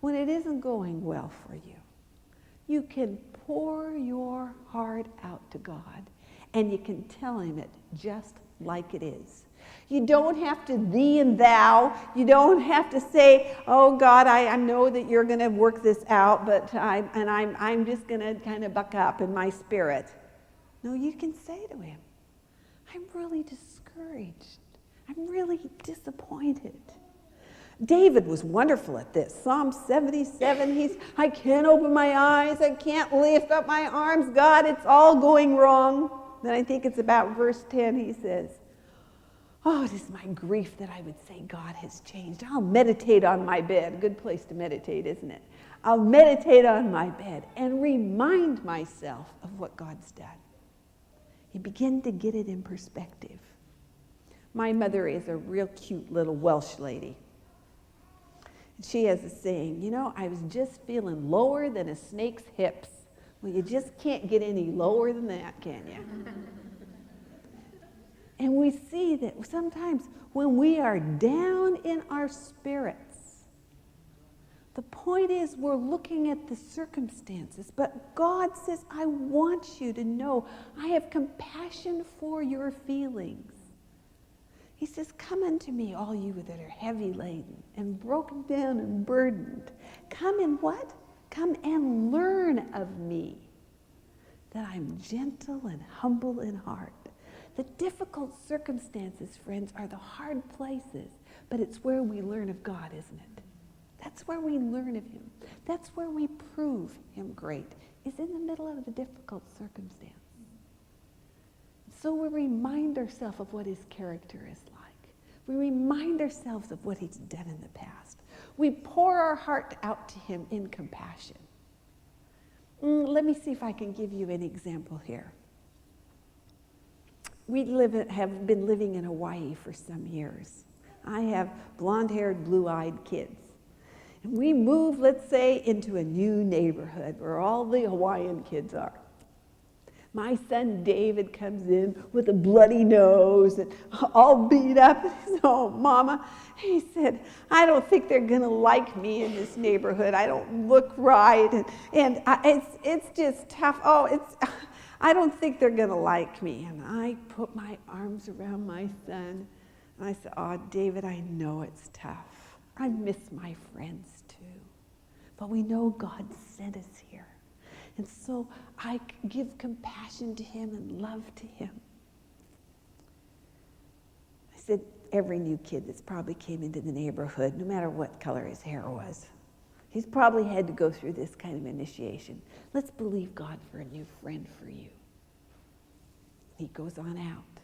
when it isn't going well for you, you can pour your heart out to God, and you can tell him it just like it is. You don't have to thee and thou. You don't have to say, oh God, I know that you're going to work this out, but I'm just going to kind of buck up in my spirit. No, you can say to him, I'm really discouraged. I'm really disappointed. David was wonderful at this. Psalm 77, I can't open my eyes. I can't lift up my arms. God, it's all going wrong. Then I think it's about verse 10, he says, oh, it is my grief that I would say God has changed. I'll meditate on my bed. A good place to meditate, isn't it? I'll meditate on my bed and remind myself of what God's done. You begin to get it in perspective. My mother is a real cute little Welsh lady. She has a saying, I was just feeling lower than a snake's hips. Well, you just can't get any lower than that, can you? And we see that sometimes when we are down in our spirits, the point is we're looking at the circumstances, but God says, I want you to know I have compassion for your feelings. He says, come unto me, all you that are heavy laden and broken down and burdened. Come and what? Come and learn of me, that I'm gentle and humble in heart. The difficult circumstances, friends, are the hard places, but it's where we learn of God, isn't it? That's where we learn of him. That's where we prove him great, is in the middle of the difficult circumstance. So we remind ourselves of what his character is like. We remind ourselves of what he's done in the past. We pour our heart out to him in compassion. Let me see if I can give you an example here. We have been living in Hawaii for some years. I have blonde-haired, blue-eyed kids. And we moved, let's say, into a new neighborhood where all the Hawaiian kids are. My son David comes in with a bloody nose and all beat up. So, Mama, he said, I don't think they're going to like me in this neighborhood. I don't look right. And it's just tough. I don't think they're going to like me. And I put my arms around my son. And I said, oh, David, I know it's tough. I miss my friends too. But we know God sent us here. And so I give compassion to him and love to him. I said, every new kid that's probably came into the neighborhood, no matter what color his hair was, he's probably had to go through this kind of initiation. Let's believe God for a new friend for you. He goes on out.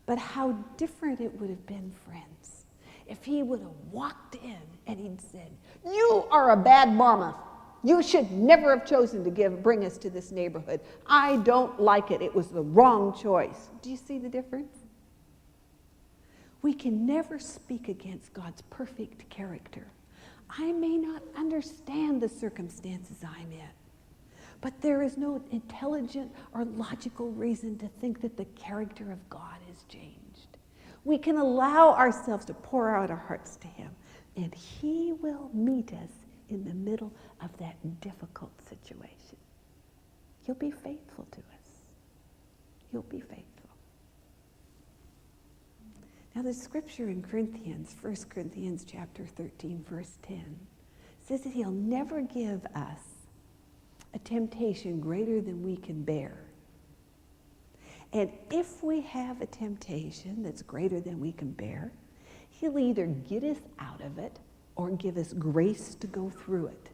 But how different it would have been, friends, if he would have walked in and he'd said, you are a bad mama. You should never have chosen to bring us to this neighborhood. I don't like it. It was the wrong choice. Do you see the difference? We can never speak against God's perfect character. I may not understand the circumstances I'm in, but there is no intelligent or logical reason to think that the character of God has changed. We can allow ourselves to pour out our hearts to him, and he will meet us in the middle of that difficult situation. He'll be faithful to us. He'll be faithful. Now the scripture in Corinthians, 1 Corinthians chapter 13, verse 10, says that he'll never give us a temptation greater than we can bear. And if we have a temptation that's greater than we can bear, he'll either get us out of it or give us grace to go through it.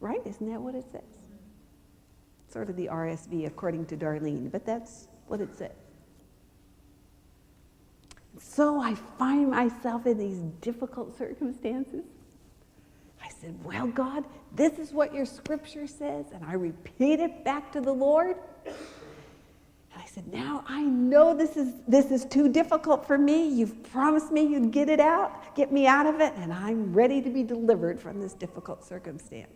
Right? Isn't that what it says? Sort of the RSV according to Darlene, but that's what it says. So I find myself in these difficult circumstances. I said, well, God, this is what your scripture says, and I repeat it back to the Lord. And I said, now I know this is too difficult for me. You've promised me you'd get me out of it, and I'm ready to be delivered from this difficult circumstance.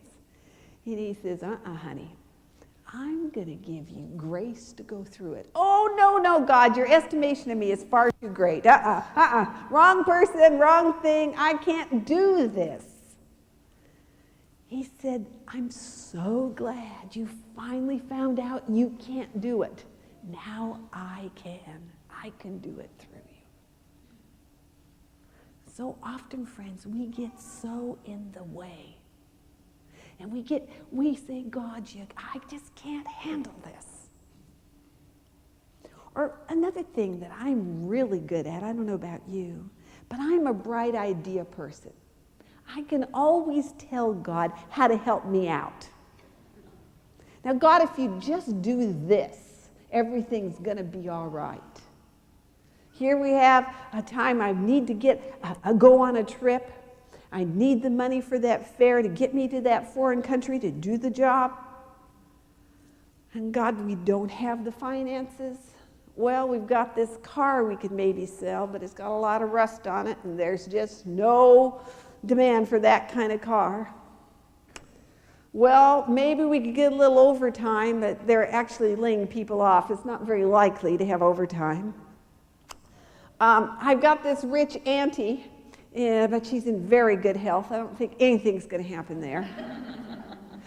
And he says, honey, I'm going to give you grace to go through it. Oh, no, God, your estimation of me is far too great. Wrong person, wrong thing. I can't do this. He said, I'm so glad you finally found out you can't do it. Now I can. I can do it through you. So often, friends, we get so in the way. And we say, God, I just can't handle this. Or another thing that I'm really good at, I don't know about you, but I'm a bright idea person. I can always tell God how to help me out. Now, God, if you just do this, everything's going to be all right. Here we have a time I need to go on a trip. I need the money for that fare to get me to that foreign country to do the job. And God, we don't have the finances. Well, we've got this car we could maybe sell, but it's got a lot of rust on it, and there's just no demand for that kind of car. Well, maybe we could get a little overtime, but they're actually laying people off. It's not very likely to have overtime. I've got this rich auntie, but she's in very good health. I don't think anything's going to happen there.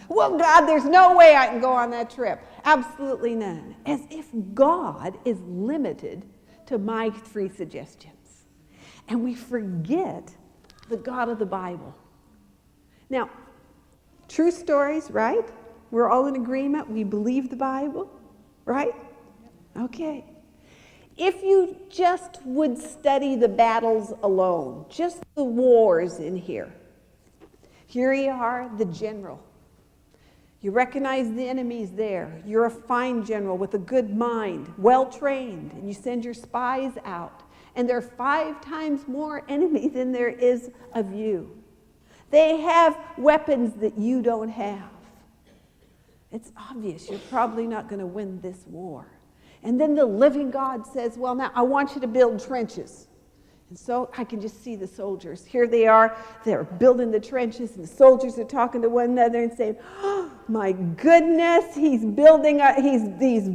Well, God, there's no way I can go on that trip. Absolutely none. As if God is limited to my 3 suggestions. And we forget the God of the Bible. Now, true stories, right? We're all in agreement. We believe the Bible, right? Okay. If you just would study the battles alone, just the wars in here. Here you are, the general. You recognize the enemies there. You're a fine general with a good mind, well trained, and you send your spies out. And there are 5 times more enemy than there is of you. They have weapons that you don't have. It's obvious you're probably not going to win this war. And then the living God says, well, now I want you to build trenches. And so I can just see the soldiers. Here they are. They're building the trenches, and the soldiers are talking to one another and saying, oh, my goodness, he's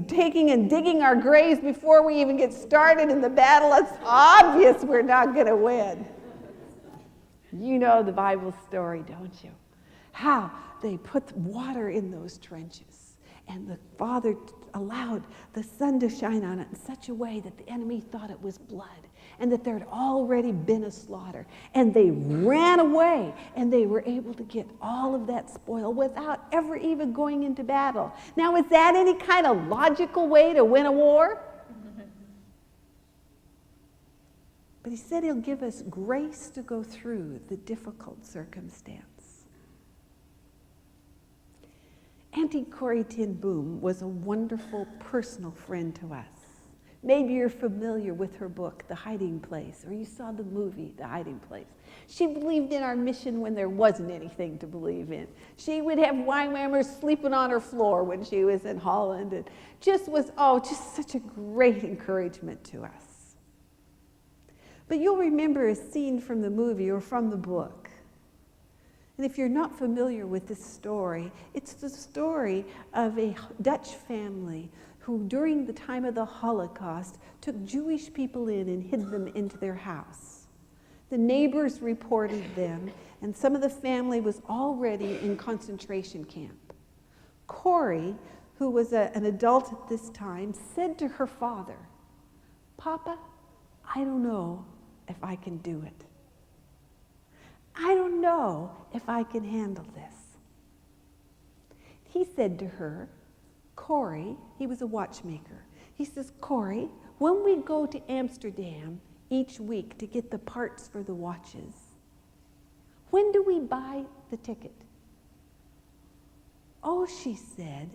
taking and digging our graves before we even get started in the battle. It's obvious we're not going to win. You know the Bible story, don't you? How they put water in those trenches, and the Father allowed the sun to shine on it in such a way that the enemy thought it was blood, and that there had already been a slaughter. And they ran away, and they were able to get all of that spoil without ever even going into battle. Now, is that any kind of logical way to win a war? But he said he'll give us grace to go through the difficult circumstance. Auntie Corrie ten Boom was a wonderful personal friend to us. Maybe you're familiar with her book, The Hiding Place, or you saw the movie, The Hiding Place. She believed in our mission when there wasn't anything to believe in. She would have Weimammers sleeping on her floor when she was in Holland, and just such a great encouragement to us. But you'll remember a scene from the movie or from the book. And if you're not familiar with this story, it's the story of a Dutch family who, during the time of the Holocaust, took Jewish people in and hid them into their house. The neighbors reported them, and some of the family was already in concentration camp. Corrie, who was an adult at this time, said to her father, "Papa, I don't know if I can do it. I don't know if I can handle this." He said to her, "Corrie," he was a watchmaker, he says, "Corrie, when we go to Amsterdam each week to get the parts for the watches, when do we buy the ticket?" "Oh," she said,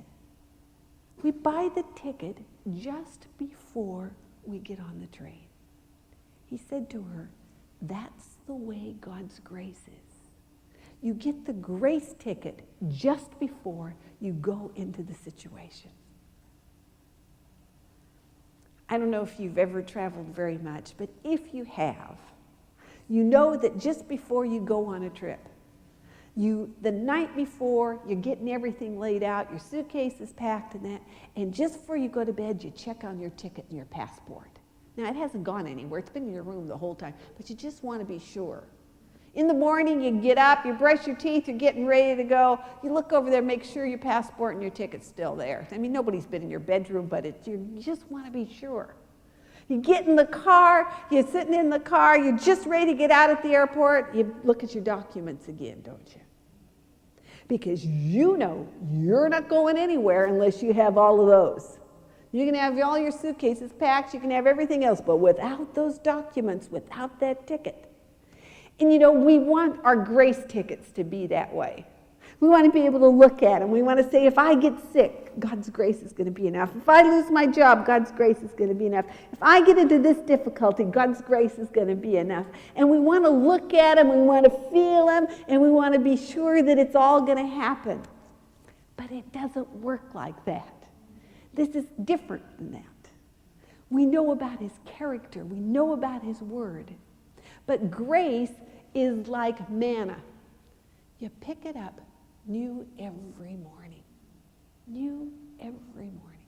"we buy the ticket just before we get on the train." He said to her, "That's the way God's grace is. You get the grace ticket just before you go into the situation." I don't know if you've ever traveled very much, but if you have, you know that just before you go on a trip, the night before, you're getting everything laid out, your suitcase is packed and that, and just before you go to bed, you check on your ticket and your passport. Now, it hasn't gone anywhere. It's been in your room the whole time, but you just want to be sure. In the morning, you get up, you brush your teeth, you're getting ready to go. You look over there, make sure your passport and your ticket's still there. I mean, nobody's been in your bedroom, but you just want to be sure. You get in the car, you're sitting in the car, you're just ready to get out at the airport. You look at your documents again, don't you? Because you know you're not going anywhere unless you have all of those. You can have all your suitcases packed, you can have everything else, but without those documents, without that ticket. And you know, we want our grace tickets to be that way. We want to be able to look at them. We want to say, if I get sick, God's grace is going to be enough. If I lose my job, God's grace is going to be enough. If I get into this difficulty, God's grace is going to be enough. And we want to look at them, we want to feel them, and we want to be sure that it's all going to happen. But it doesn't work like that. This is different than that. We know about his character. We know about his word. But grace is like manna. You pick it up new every morning. New every morning.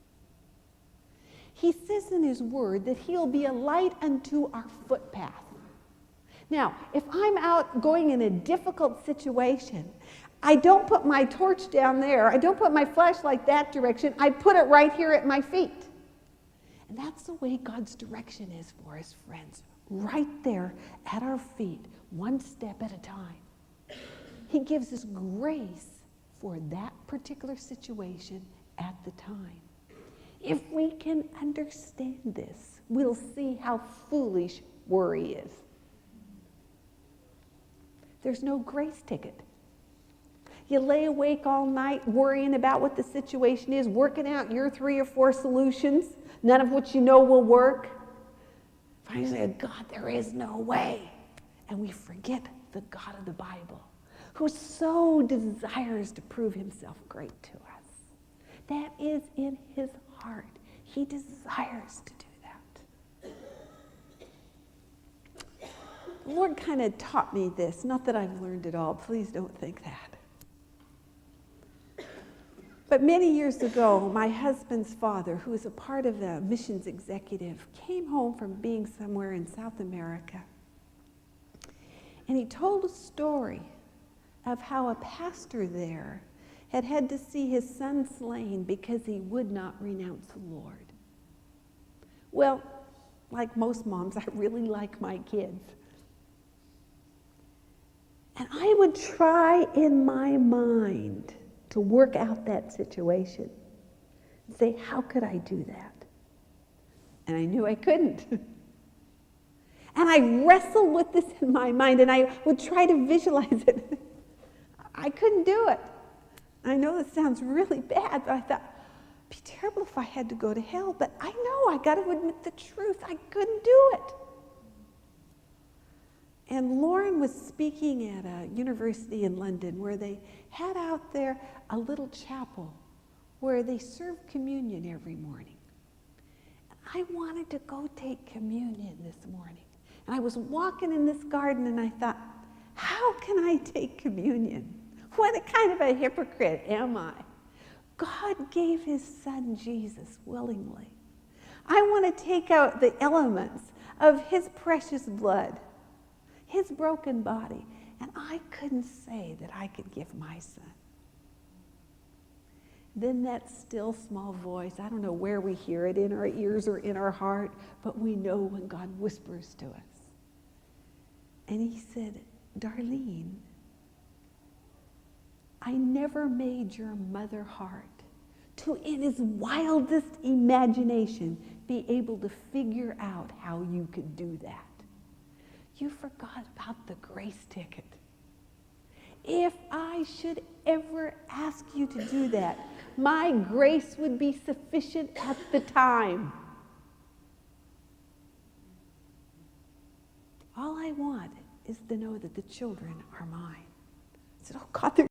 He says in his word that he'll be a light unto our footpath. Now, if I'm out going in a difficult situation, I don't put my torch down there. I don't put my flashlight that direction. I put it right here at my feet. And that's the way God's direction is for us, friends. Right there at our feet, one step at a time. He gives us grace for that particular situation at the time. If we can understand this, we'll see how foolish worry is. There's no grace ticket. You lay awake all night worrying about what the situation is, working out your 3 or 4 solutions, none of which you know will work. Finally say, God, there is no way. And we forget the God of the Bible, who so desires to prove himself great to us. That is in his heart. He desires to do that. The Lord kind of taught me this. Not that I've learned it all. Please don't think that. But many years ago, my husband's father, who was a part of the missions executive, came home from being somewhere in South America. And he told a story of how a pastor there had had to see his son slain because he would not renounce the Lord. Well, like most moms, I really like my kids. And I would try in my mind to work out that situation and say, how could I do that? And I knew I couldn't. And I wrestled with this in my mind, and I would try to visualize it. I couldn't do it. I know this sounds really bad, but I thought, it'd be terrible if I had to go to hell, but I know I got to admit the truth. I couldn't do it. And Lauren was speaking at a university in London where they had out there a little chapel where they served communion every morning. I wanted to go take communion this morning. And I was walking in this garden and I thought, how can I take communion? What a kind of a hypocrite am I? God gave his son Jesus willingly. I want to take out the elements of his precious blood, his broken body, and I couldn't say that I could give my son. Then that still small voice, I don't know where we hear it, in our ears or in our heart, but we know when God whispers to us. And he said, Darlene, I never made your mother heart to, in his wildest imagination, be able to figure out how you could do that. You forgot about the grace ticket. If I should ever ask you to do that, my grace would be sufficient at the time. All I want is to know that the children are mine. I said, oh God, they're